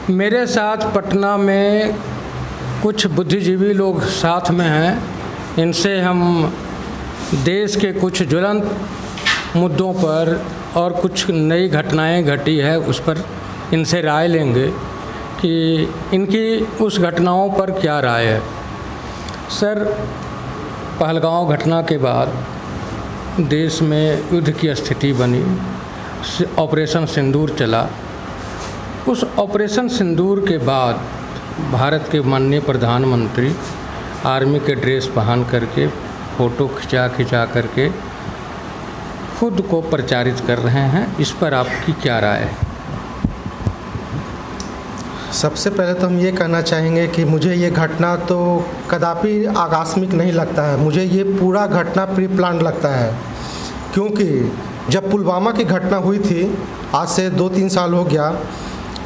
मेरे साथ पटना में कुछ बुद्धिजीवी लोग साथ में हैं। इनसे हम देश के कुछ ज्वलंत मुद्दों पर और कुछ नई घटनाएं घटी है उस पर इनसे राय लेंगे कि इनकी उस घटनाओं पर क्या राय है। सर, पहलगांव घटना के बाद देश में युद्ध की स्थिति बनी, ऑपरेशन सिंदूर चला। उस ऑपरेशन सिंदूर के बाद भारत के माननीय प्रधानमंत्री आर्मी के ड्रेस पहन करके फ़ोटो खिंचा करके खुद को प्रचारित कर रहे हैं। इस पर आपकी क्या राय है? सबसे पहले तो हम ये कहना चाहेंगे कि मुझे ये घटना तो कदापि आकस्मिक नहीं लगता है। मुझे ये पूरा घटना प्री प्लान लगता है, क्योंकि जब पुलवामा की घटना हुई थी, आज से 2-3 साल हो गया,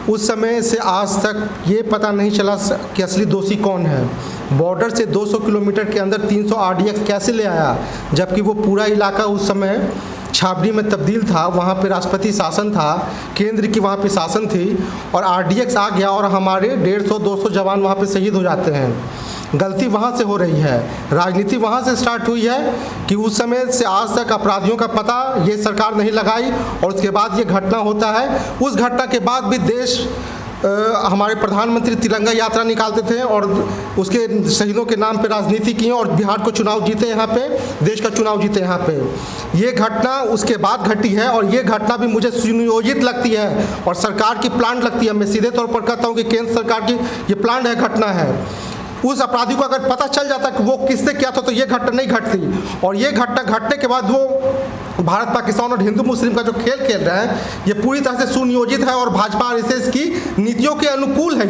उस समय से आज तक ये पता नहीं चला कि असली दोषी कौन है। बॉर्डर से 200 किलोमीटर के अंदर 300 RDX कैसे ले आया, जबकि वो पूरा इलाका उस समय छावनी में तब्दील था। वहाँ पे राष्ट्रपति शासन था, केंद्र की वहाँ पे शासन थी, और RDX आ गया और हमारे 150-200 जवान वहाँ पे शहीद हो जाते हैं। गलती वहाँ से हो रही है, राजनीति वहाँ से स्टार्ट हुई है कि उस समय से आज तक अपराधियों का पता ये सरकार नहीं लगाई, और उसके बाद ये घटना होता है। उस घटना के बाद भी देश हमारे प्रधानमंत्री तिरंगा यात्रा निकालते थे और उसके शहीदों के नाम पे राजनीति की और बिहार को चुनाव जीते, यहाँ पे देश का चुनाव जीते। यहाँ पे ये घटना उसके बाद घटी है, और ये घटना भी मुझे सुनियोजित लगती है और सरकार की प्लान लगती है। मैं सीधे तौर पर कहता हूँ कि केंद्र सरकार की ये प्लान है, घटना है। उस अपराधी को अगर पता चल जाता कि वो किसने किया था तो ये घटना नहीं घटती। और ये घटना घटने के बाद वो भारत पाकिस्तान और हिंदू मुस्लिम का जो खेल खेल रहे हैं, ये पूरी तरह से सुनियोजित है और भाजपा RSS की नीतियों के अनुकूल है।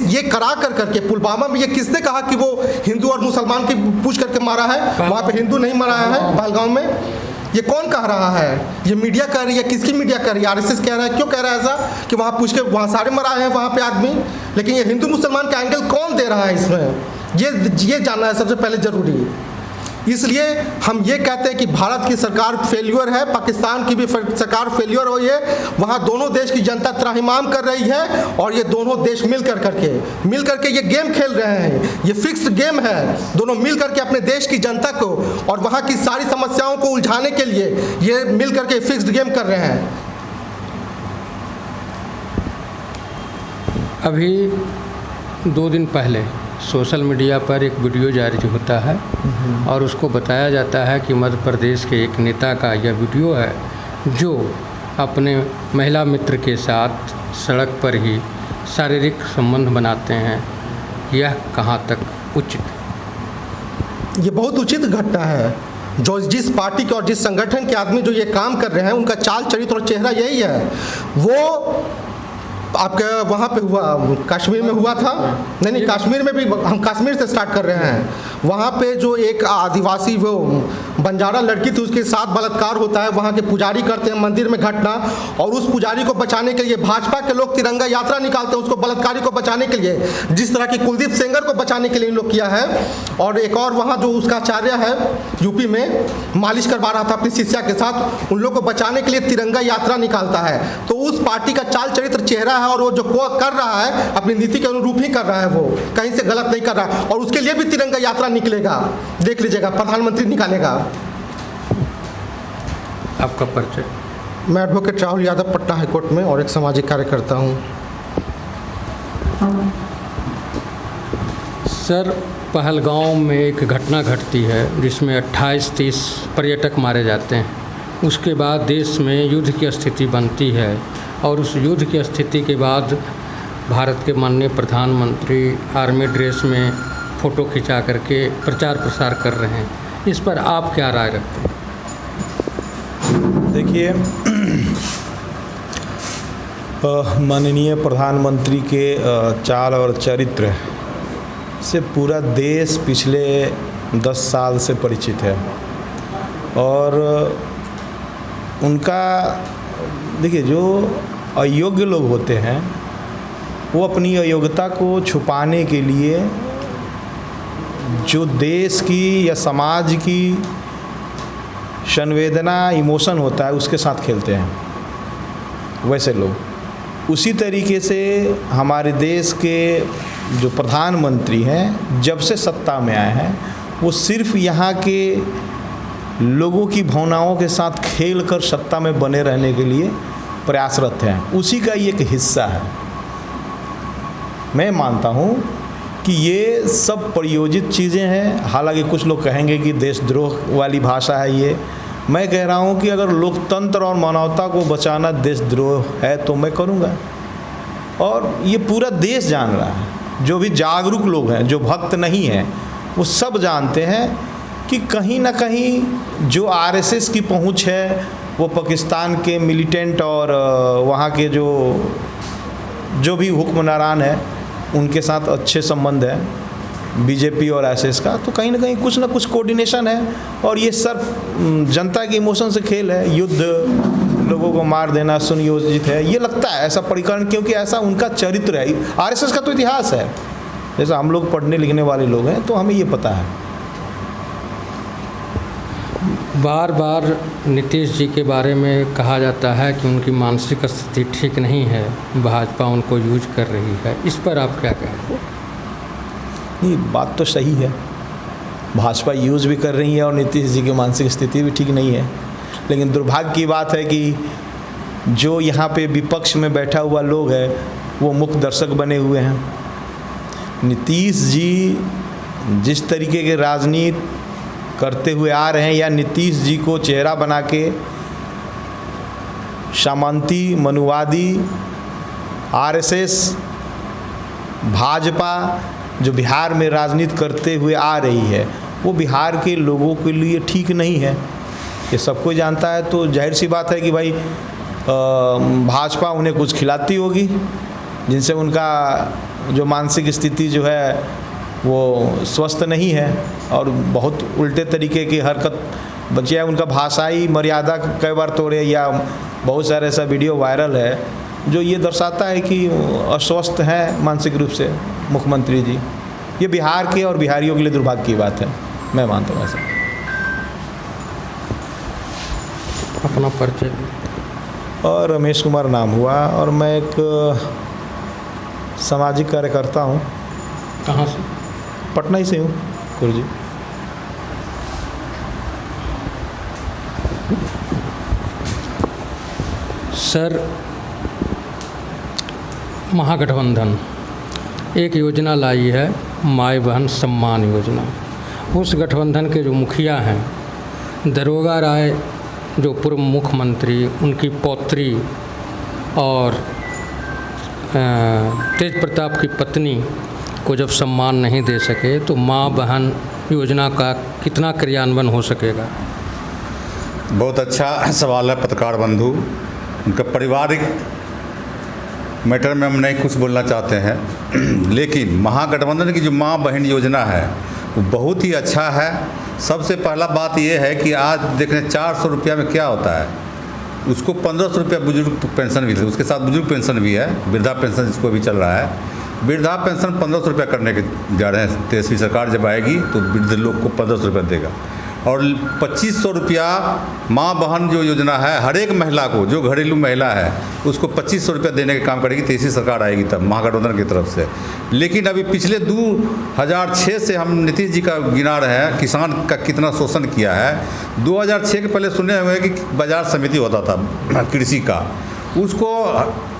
ये करा करके पुलवामा में ये किसने कहा कि वो हिंदू और मुसलमान की पूछ करके मारा है? वहाँ पे हिंदू नहीं मारा है पहलगांव में। ये कौन कह रहा है? ये मीडिया कह रही है। किसकी मीडिया कह रही है? RSS कह रहा है। क्यों कह रहा है ऐसा कि वहाँ पूछ के वहाँ सारे मराए हैं वहाँ पे आदमी? लेकिन ये हिंदू मुसलमान का एंगल कौन दे रहा है इसमें? ये जानना है सबसे पहले ज़रूरी। इसलिए हम ये कहते हैं कि भारत की सरकार फेल्यूर है, पाकिस्तान की भी सरकार फेल्यूर हुई है। वहाँ दोनों देश की जनता त्राहिमाम कर रही है, और ये दोनों देश मिल करके ये गेम खेल रहे हैं। ये फिक्स्ड गेम है। दोनों मिल करके अपने देश की जनता को और वहाँ की सारी समस्याओं को उलझाने के लिए ये मिल करके फिक्स्ड गेम कर रहे हैं। अभी 2 दिन पहले सोशल मीडिया पर एक वीडियो जारी होता है और उसको बताया जाता है कि मध्य प्रदेश के एक नेता का यह वीडियो है जो अपने महिला मित्र के साथ सड़क पर ही शारीरिक संबंध बनाते हैं। यह कहाँ तक उचित? ये बहुत उचित घटना है। जो जिस पार्टी के और जिस संगठन के आदमी जो ये काम कर रहे हैं, उनका चाल चरित्र और चेहरा यही है। वो आपके वहाँ पे हुआ, कश्मीर में हुआ था। नहीं, कश्मीर में भी, हम कश्मीर से स्टार्ट कर रहे हैं। वहाँ पे जो एक आदिवासी वो बंजारा लड़की थी, उसके साथ बलात्कार होता है। वहाँ के पुजारी करते हैं मंदिर में घटना, और उस पुजारी को बचाने के लिए भाजपा के लोग तिरंगा यात्रा निकालते हैं उसको बलात्कारी को बचाने के लिए, जिस तरह की कुलदीप सेंगर को बचाने के लिए इन लोग किया है। और एक और वहाँ जो उसका आचार्य है यूपी में, मालिश करवा रहा था अपनी शिष्या के साथ, उन लोग को बचाने के लिए तिरंगा यात्रा निकालता है। तो उस पार्टी का चाल चरित्र चेहरा है, और वो जो कर रहा है अपनी नीति के अनुरूप ही कर रहा है, वो कहीं से गलत नहीं कर रहा है। और उसके लिए भी तिरंगा यात्रा निकलेगा, देख लीजिएगा, प्रधानमंत्री निकालेगा। आपका परिचय? मैं एडवोकेट राहुल यादव, पटना हाईकोर्ट में, और एक सामाजिक कार्यकर्ता हूँ। सर, पहलगांव में एक घटना घटती है जिसमें 28-30 पर्यटक मारे जाते हैं। उसके बाद देश में युद्ध की स्थिति बनती है, और उस युद्ध की स्थिति के बाद भारत के माननीय प्रधानमंत्री आर्मी ड्रेस में फ़ोटो खिंचा करके प्रचार प्रसार कर रहे हैं। इस पर आप क्या राय रखते हैं? देखिए, माननीय प्रधानमंत्री के चाल और चरित्र से पूरा देश पिछले 10 साल से परिचित है। और उनका देखिए, जो अयोग्य लोग होते हैं वो अपनी अयोग्यता को छुपाने के लिए जो देश की या समाज की संवेदना, इमोशन होता है, उसके साथ खेलते हैं। वैसे लोग उसी तरीके से हमारे देश के जो प्रधानमंत्री हैं जब से सत्ता में आए हैं वो सिर्फ यहाँ के लोगों की भावनाओं के साथ खेल कर सत्ता में बने रहने के लिए प्रयासरत हैं। उसी का ये एक हिस्सा है। मैं मानता हूँ कि ये सब प्रयोजित चीज़ें हैं। हालांकि कुछ लोग कहेंगे कि देशद्रोह वाली भाषा है ये। मैं कह रहा हूँ कि अगर लोकतंत्र और मानवता को बचाना देशद्रोह है तो मैं करूँगा। और ये पूरा देश जान रहा है, जो भी जागरूक लोग हैं, जो भक्त नहीं हैं, वो सब जानते हैं कि कहीं ना कहीं जो आरएसएस की पहुँच है वो पाकिस्तान के मिलिटेंट और वहाँ के जो भी हुक्मरान है उनके साथ अच्छे संबंध है बीजेपी और आरएसएस का। तो कहीं ना कुछ कोऑर्डिनेशन है और ये सिर्फ जनता के इमोशन से खेल है। युद्ध, लोगों को मार देना सुनियोजित है, ये लगता है ऐसा परिकरण, क्योंकि ऐसा उनका चरित्र है। आरएसएस का तो इतिहास है, जैसा हम लोग पढ़ने लिखने वाले लोग हैं तो हमें ये पता है। बार बार नीतीश जी के बारे में कहा जाता है कि उनकी मानसिक स्थिति ठीक नहीं है, भाजपा उनको यूज कर रही है। इस पर आप क्या कहें? नहीं, बात तो सही है, भाजपा यूज भी कर रही है और नीतीश जी की मानसिक स्थिति भी ठीक नहीं है। लेकिन दुर्भाग्य की बात है कि जो यहाँ पे विपक्ष में बैठा हुआ लोग है वो मुख्य दर्शक बने हुए हैं। नीतीश जी जिस तरीके के राजनीति करते हुए आ रहे हैं, या नीतीश जी को चेहरा बना के सामंती, मनुवादी, आरएसएस, भाजपा जो बिहार में राजनीति करते हुए आ रही है वो बिहार के लोगों के लिए ठीक नहीं है, ये सबको जानता है। तो जाहिर सी बात है कि भाई भाजपा उन्हें कुछ खिलाती होगी जिनसे उनका जो मानसिक स्थिति जो है वो स्वस्थ नहीं है और बहुत उल्टे तरीके की हरकत बची है। उनका भाषाई मर्यादा कई बार तोड़े, या बहुत सारे ऐसा वीडियो वायरल है जो ये दर्शाता है कि अस्वस्थ हैं मानसिक रूप से मुख्यमंत्री जी। ये बिहार के और बिहारियों के लिए दुर्भाग्य की बात है, मैं मानता हूँ ऐसा। अपना परिचय? और रमेश कुमार नाम हुआ और मैं एक सामाजिक कार्यकर्ता हूँ। कहाँ से? पटना ही से हूँ गुरु जी। सर, महागठबंधन एक योजना लाई है, माई बहन सम्मान योजना। उस गठबंधन के जो मुखिया हैं दरोगा राय, जो पूर्व मुख्यमंत्री, उनकी पौत्री और तेज प्रताप की पत्नी को जब सम्मान नहीं दे सके तो माँ बहन योजना का कितना क्रियान्वयन हो सकेगा? बहुत अच्छा सवाल है पत्रकार बंधु। उनका पारिवारिक मैटर में हम नहीं कुछ बोलना चाहते हैं, लेकिन महागठबंधन की जो माँ बहन योजना है वो बहुत ही अच्छा है। सबसे पहला बात ये है कि आज देखने 400 रुपया में क्या होता है, उसको 1500 रुपया बुजुर्ग पेंशन भी है, उसके साथ बुजुर्ग पेंशन भी है, वृद्धा पेंशन जिसको भी चल रहा है। वृद्धा पेंशन 1500 रुपया करने के जा रहे हैं। तेजस्वी सरकार जब आएगी तो वृद्ध लोग को 1500 रुपया देगा। और 2500 रुपया माँ बहन जो योजना है, हर एक महिला को, जो घरेलू महिला है उसको 2500 रुपया देने का काम करेगी तेजस्वी सरकार आएगी तब, महागठबंधन की तरफ से। लेकिन अभी पिछले 2006 से हम नीतीश जी का गिना रहे हैं किसान का कितना शोषण किया है। 2006 के पहले सुने हुए हैं कि बाजार समिति होता था कृषि का, उसको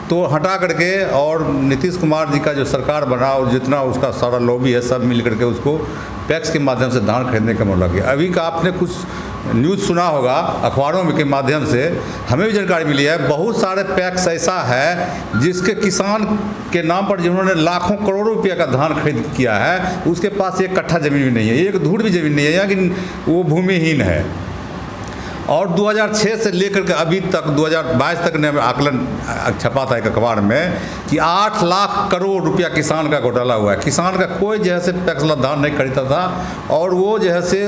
तो हटा करके और नीतीश कुमार जी का जो सरकार बना और जितना उसका सारा लॉबी है सब मिल करके उसको पैक्स के माध्यम से धान खरीदने का मोड़ लगे। अभी का आपने कुछ न्यूज़ सुना होगा अखबारों में के माध्यम से, हमें भी जानकारी मिली है, बहुत सारे पैक्स ऐसा है जिसके किसान के नाम पर जिन्होंने लाखों करोड़ों रुपया का धान खरीद किया है उसके पास 1 कट्ठा ज़मीन भी नहीं है, 1 धूड़ भी ज़मीन नहीं है, यानी वो भूमिहीन है। और 2006 से लेकर के अभी तक 2022 तक ने आकलन छपा था एक अखबार में कि 8 लाख करोड़ रुपया किसान का घोटाला हुआ है। किसान का कोई जैसे पैक्स धान नहीं खरीदता था और वो जैसे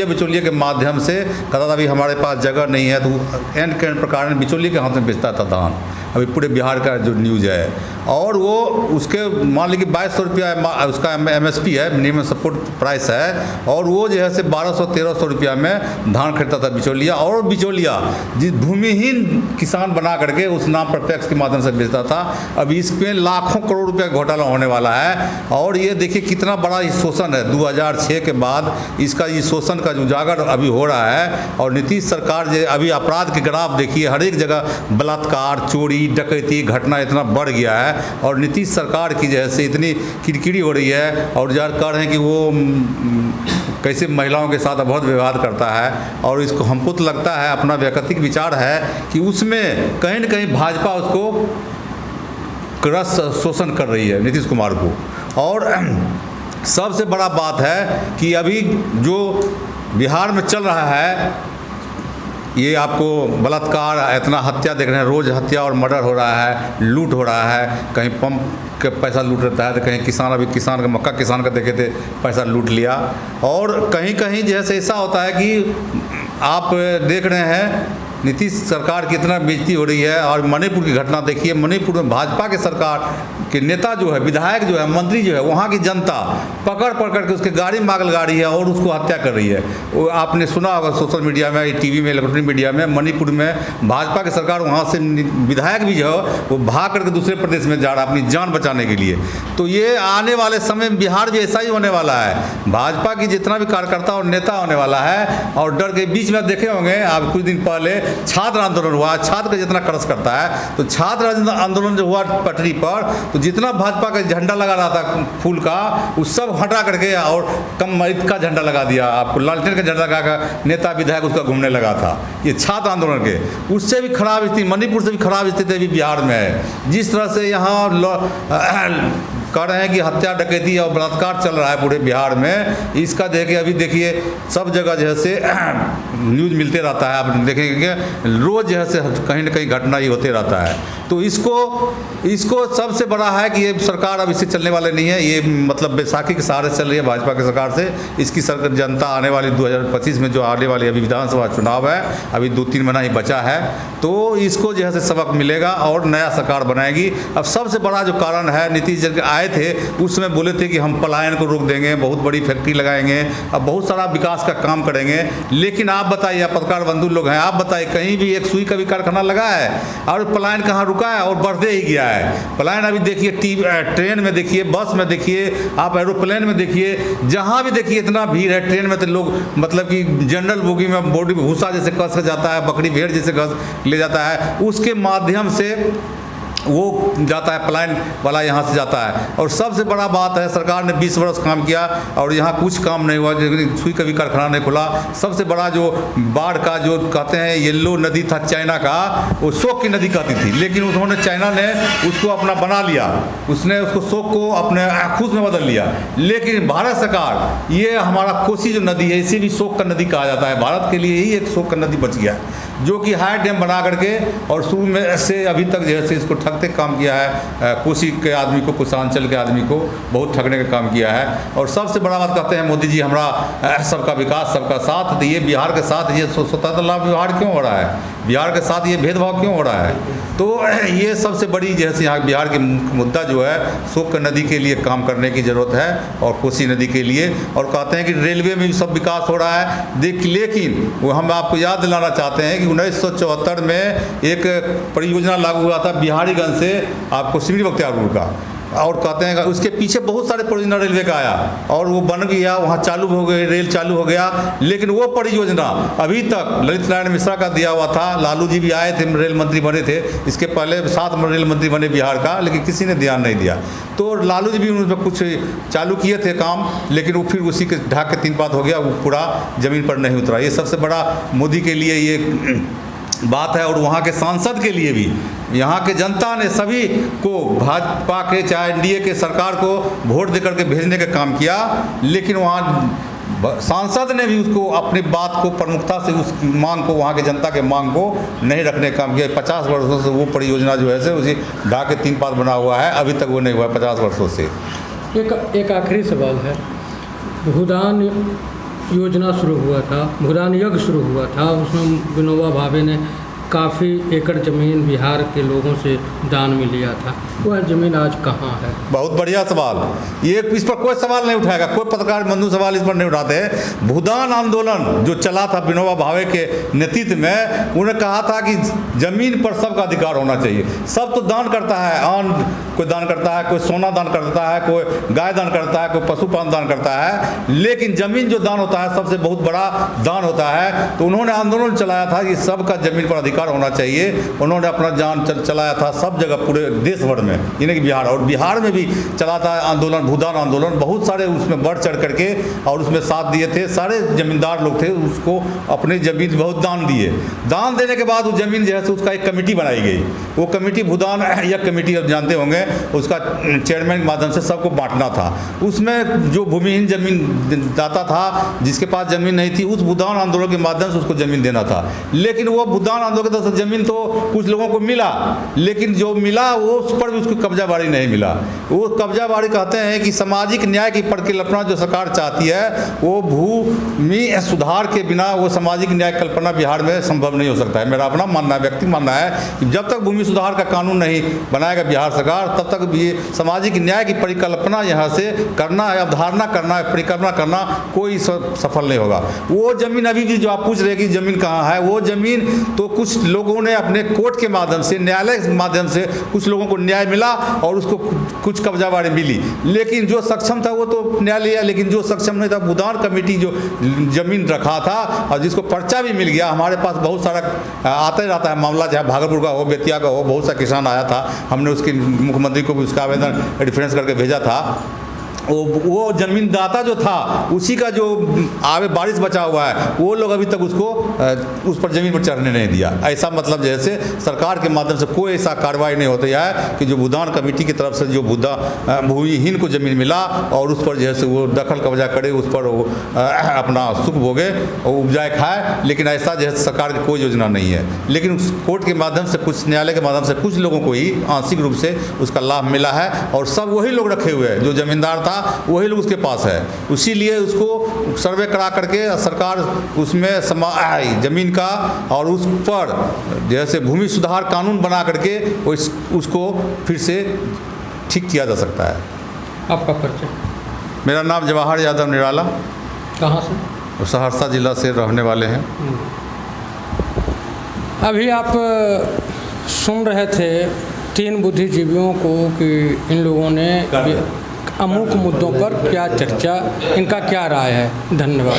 बिचौलिया के माध्यम से कहता था अभी हमारे पास जगह नहीं है तो एंड के प्रकार बिचौलिए के हाथ में बेचता था धान। अभी पूरे बिहार का जो न्यूज़ है। और वो उसके मान लीजिए 2200 रुपया उसका MSP है, मिनिमम सपोर्ट प्राइस है, और वो जो है से 1200-1300 रुपया में धान खरीदता था बिचौलिया। और बिचौलिया जिस भूमिहीन किसान बना करके उस नाम पर पैक्स के माध्यम से बेचता था। अब इसमें लाखों करोड़ रुपया घोटाला होने वाला है। और ये देखिए कितना बड़ा ये शोषण है। 2006 के बाद इसका ये शोषण का जो उजागर अभी हो रहा है। और नीतीश सरकार जो अभी अपराध के ग्राफ देखिए, हर एक जगह बलात्कार, चोरी, डकैती घटना इतना बढ़ गया है। और नीतीश सरकार की जैसे इतनी किरकिरी हो रही है। और ज़्यादा कह रहे हैं कि वो कैसे महिलाओं के साथ बहुत व्यवहार करता है। और इसको हमको तो लगता है, अपना व्यक्तिगत विचार है कि उसमें कहीं न कहीं भाजपा उसको क्रस शोषण कर रही है नीतीश कुमार को। और सबसे बड़ा बात है कि अभी जो बिहार में चल रहा है, ये आपको बलात्कार, इतना हत्या देख रहे हैं, रोज़ हत्या और मर्डर हो रहा है, लूट हो रहा है। कहीं पंप के पैसा लूट रहता है, तो कहीं किसान, अभी किसान का मक्का किसान का देखे थे पैसा लूट लिया। और कहीं कहीं जैसे ऐसा होता है कि आप देख रहे हैं नीतीश सरकार की इतना बेइज्जती हो रही है। और मणिपुर की घटना देखिए, मणिपुर में भाजपा के सरकार के नेता जो है, विधायक जो है, मंत्री जो है, वहाँ की जनता पकड़ के उसके गाड़ी मागल गाड़ी है और उसको हत्या कर रही है। वो आपने सुना होगा सोशल मीडिया में, टीवी में, इलेक्ट्रॉनिक मीडिया में, मणिपुर में भाजपा की सरकार, वहाँ से विधायक भी जो है वो भाग करके दूसरे प्रदेश में जा रहा है अपनी जान बचाने के लिए। तो ये आने वाले समय में बिहार भी ऐसा ही होने वाला है। भाजपा की जितना भी कार्यकर्ता और नेता होने वाला है। और डर के बीच में देखे होंगे आप, कुछ दिन पहले छात्र आंदोलन हुआ, छात्र का जितना क्रश करता है, तो छात्र आंदोलन जो हुआ पटरी पर, तो जितना भाजपा का झंडा लगा रहा था फूल का, वो सब हटा करके और कम का झंडा लगा दिया। आपको लालटेन का झंडा लगा कर नेता विधायक उसका घूमने लगा था। ये छात्र आंदोलन के उससे भी खराब स्थिति, मणिपुर से भी खराब स्थिति अभी बिहार में है। जिस तरह से यहाँ कह रहे हैं कि हत्या, डकैती और बलात्कार चल रहा है पूरे बिहार में, इसका देखिए अभी देखिए सब जगह जो है से न्यूज़ मिलते रहता है। आप देखेंगे रोज़ जो है से कहीं ना कहीं घटना ही होते रहता है। तो इसको सबसे बड़ा है कि ये सरकार अब इससे चलने वाले नहीं है। ये मतलब बैसाखी के सहारे चल रही है भाजपा की सरकार से। इसकी सरकार जनता आने वाली 2025 में जो आने वाली अभी विधानसभा चुनाव है, अभी 2-3 महीना ही बचा है, तो इसको जो है से सबक मिलेगा और नया सरकार बनाएगी। अब सबसे बड़ा जो कारण है, नीतीश जब आए थे उसमें बोले थे कि हम पलायन को रोक देंगे, बहुत बड़ी फैक्ट्री लगाएंगे, अब बहुत सारा विकास का काम करेंगे। लेकिन आप बताइए, पत्रकार बंधु लोग हैं, आप बताइए कहीं भी एक सुई का भी कारखाना लगा है? और पलायन कहाँ रुका है और बढ़ते ही गया है। पलायन अभी देखिए ट्रेन में देखिए, बस में देखिए, आप एरोप्लेन में देखिए, जहाँ भी देखिए इतना भीड़ है। ट्रेन में तो लोग मतलब कि जनरल बोगी में बॉडी भूसा जैसे कस जाता है, बकरी भेड़ जैसे घस ले जाता है, उसके माध्यम से वो जाता है, पलायन वाला यहाँ से जाता है। और सबसे बड़ा बात है, सरकार ने 20 वर्ष काम किया और यहाँ कुछ काम नहीं हुआ, सुई का भी कारखाना नहीं खुला। सबसे बड़ा जो बाढ़ का जो कहते हैं येलो नदी था चाइना का, वो शोक की नदी कहती थी, लेकिन उन्होंने, चाइना ने उसको अपना बना लिया, उसने उसको शोक को अपने खुद में बदल लिया। लेकिन भारत सरकार, ये हमारा कोसी जो नदी है, इसे भी शोक का नदी कहा जाता है। भारत के लिए ही एक शोक का नदी बच गया है, जो कि हाई डैम बना करके और शुरू में से अभी तक जैसे इसको ठगते काम किया है। कोसी के आदमी को, कोसांचल के आदमी को बहुत ठगने का काम किया है। और सबसे बड़ा बात कहते हैं मोदी जी, हमारा सबका विकास सबका साथ, तो ये बिहार के साथ ये स्वतंत्र लाभ व्यवहार क्यों हो रहा है? बिहार के साथ ये भेदभाव क्यों हो रहा है? तो ये सबसे बड़ी जैसे यहाँ बिहार की मुद्दा जो है, शोक नदी के लिए काम करने की ज़रूरत है और कोसी नदी के लिए। और कहते हैं कि रेलवे में भी सब विकास हो रहा है लेकिन वो हम आपको याद दिलाना चाहते हैं कि 1974 में एक परियोजना लागू हुआ था बिहारीगंज से आपको सिमरी बख्तियारपुर का, और कहते हैं उसके पीछे बहुत सारे परियोजना रेलवे का आया और वो बन गया, वहाँ चालू हो गए, रेल चालू हो गया। लेकिन वो परियोजना अभी तक ललित नारायण मिश्रा का दिया हुआ था। लालू जी भी आए थे, रेल मंत्री बने थे, इसके पहले 7 रेल मंत्री बने बिहार का, लेकिन किसी ने ध्यान नहीं दिया। तो लालू जी भी उन पर कुछ चालू किए थे काम, लेकिन वो फिर उसी के ढाक के 3 बात हो गया, वो पूरा ज़मीन पर नहीं उतरा। ये सबसे बड़ा मोदी के लिए ये बात है। और वहाँ के सांसद के लिए भी, यहाँ के जनता ने सभी को भाजपा के चाहे एनडीए के सरकार को वोट देकर के भेजने का काम किया, लेकिन वहाँ सांसद ने भी उसको अपनी बात को प्रमुखता से, उस मांग को, वहाँ के जनता के मांग को नहीं रखने का काम किया। 50 वर्षों से वो परियोजना जो है से उसी ढाके 3 बात बना हुआ है, अभी तक वो नहीं हुआ है 50 वर्षों से। एक आखिरी सवाल है, भूदान योजना शुरू हुआ था, भूदान यज्ञ शुरू हुआ था, उसमें विनोबा भावे ने काफ़ी एकड़ ज़मीन बिहार के लोगों से दान में लिया था, वह ज़मीन आज कहाँ है? बहुत बढ़िया सवाल। ये इस पर कोई सवाल नहीं उठाएगा, कोई पत्रकार बंधु सवाल इस पर नहीं उठाते हैं। भूदान आंदोलन जो चला था विनोबा भावे के नेतृत्व में, उन्होंने कहा था कि ज़मीन पर सबका अधिकार होना चाहिए। सब तो दान करता है, अन्न कोई दान करता है, कोई सोना दान करता है, कोई गाय दान करता है, कोई पशुपालन दान करता है, लेकिन ज़मीन जो दान होता है सबसे बहुत बड़ा दान होता है। तो उन्होंने आंदोलन चलाया था कि सबका ज़मीन पर अधिकार होना चाहिए। उन्होंने अपना जान चलाया था सब जगह, पूरे देश भर में, यानी कि बिहार, और बिहार में भी चला था आंदोलन, भूदान आंदोलन। बहुत सारे उसमें बढ़ चढ़ करके और उसमें साथ दिए थे, सारे ज़मींदार लोग थे, उसको अपनी ज़मीन बहुत दान दिए। दान देने के बाद उस ज़मीन जो है उसका एक कमेटी बनाई गई। वो कमेटी भूदान या कमेटी आप जानते होंगे, उसका चेयरमैन के माध्यम से सबको बांटना था। उसमें जो भूमिहीन ज़मीन दाता था, जिसके पास ज़मीन नहीं थी, उस भूदान आंदोलन के माध्यम से उसको ज़मीन देना था। लेकिन वो भूदान आंदोलन के तरफ से ज़मीन तो कुछ लोगों को मिला, लेकिन जो मिला वो उस पर भी उसको कब्जा बाड़ी नहीं मिला। वो कब्जा बाड़ी कहते हैं कि सामाजिक न्याय की परिकल्पना जो सरकार चाहती है, वो भूमि सुधार के बिना वो सामाजिक न्याय कल्पना बिहार में संभव नहीं हो सकता है। मेरा अपना मानना है, व्यक्ति मानना है कि जब तक भूमि सुधार का कानून नहीं बनाएगा बिहार सरकार, तब तक ये सामाजिक न्याय की परिकल्पना यहाँ से करना है, अवधारणा करना है, परिकल्पना करना कोई सफल नहीं होगा। वो ज़मीन अभी भी जो आप पूछ रहे हैं कि ज़मीन कहाँ है, वो ज़मीन तो कुछ लोगों ने अपने कोर्ट के माध्यम से, न्यायालय के माध्यम से कुछ लोगों को न्याय मिला और उसको कुछ कब्जा बाड़ी मिली। लेकिन जो सक्षम था वो तो न्याय लिया, लेकिन जो सक्षम नहीं था, भूदान कमेटी जो ज़मीन रखा था और जिसको पर्चा भी मिल गया, हमारे पास बहुत सारा आता ही रहता है मामला, चाहे भागलपुर का हो, बेतिया का हो, बहुत सा किसान आया था, हमने उसके मुख्यमंत्री को भी उसका आवेदन रेफरेंस करके भेजा था। वो ज़मीन दाता जो था उसी का जो आगे बारिश बचा हुआ है, वो लोग अभी तक उसको उस पर ज़मीन पर चढ़ने नहीं दिया। ऐसा मतलब जैसे सरकार के माध्यम से कोई ऐसा कार्रवाई नहीं होती है कि जो भूदान कमेटी की तरफ से जो भूमिहीन को ज़मीन मिला और उस पर जैसे वो दखल कब्जा करे, उस पर वो अपना सुख भोगे और उपजाए खाए। लेकिन ऐसा जैसे सरकार की कोई योजना नहीं है। लेकिन उस कोर्ट के माध्यम से, कुछ न्यायालय के माध्यम से कुछ लोगों को ही आंशिक रूप से उसका लाभ मिला है, और सब वही लोग रखे हुए हैं, जो ज़मींदार था वही लोग उसके पास है। इसीलिए उसको सर्वे करा करके सरकार उसमें ज़मीन का और उस पर जैसे भूमि सुधार कानून बना करके उसको फिर से ठीक किया जा सकता है। आपका परिचय? मेरा नाम जवाहर यादव निराला, कहाँ से? सहरसा जिला से रहने वाले हैं। अभी आप सुन रहे थे 3 बुद्धिजीवियों को कि इन लोगों ने अमुक मुद्दों पर क्या चर्चा, इनका क्या राय है। धन्यवाद।